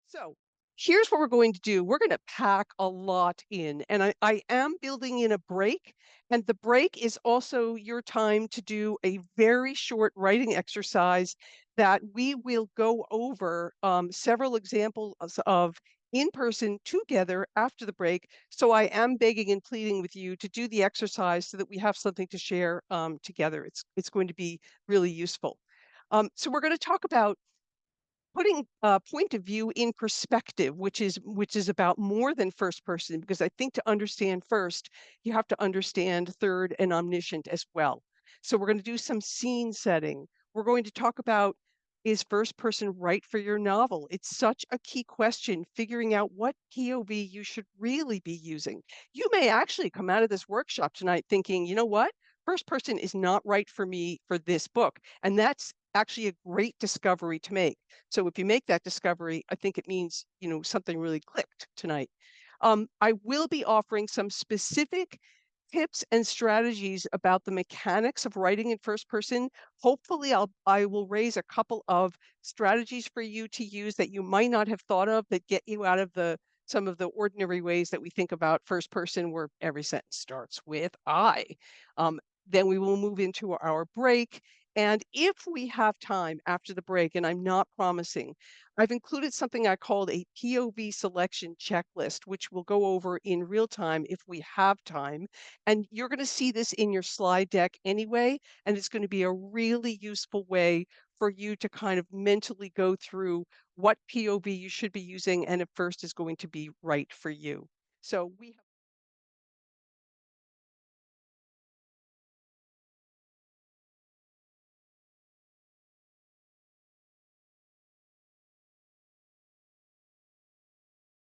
So here's what we're going to do. We're going to pack a lot in, and I am building in a break. And the break is also your time to do a very short writing exercise that we will go over several examples of in person together after the break. So I am begging and pleading with you to do the exercise so that we have something to share together. It's going to be really useful. So we're going to talk about putting point of view in perspective, which is about more than first person, because I think to understand first, you have to understand third and omniscient as well. So we're going to do some scene setting. We're going to talk about, is first person right for your novel? It's such a key question, figuring out what POV you should really be using. You may actually come out of this workshop tonight thinking, you know what? First person is not right for me for this book. And that's actually a great discovery to make. So if you make that discovery, I think it means, something really clicked tonight. I will be offering some specific tips and strategies about the mechanics of writing in first person. Hopefully, I will raise a couple of strategies for you to use that you might not have thought of that get you out of the some of the ordinary ways that we think about first person, where every sentence starts with I. Um, then we will move into our break. And if we have time after the break, and I'm not promising, I've included something I called a POV selection checklist, which we'll go over in real time if we have time. And you're going to see this in your slide deck anyway. And it's going to be a really useful way for you to kind of mentally go through what POV you should be using and at first is going to be right for you. So we have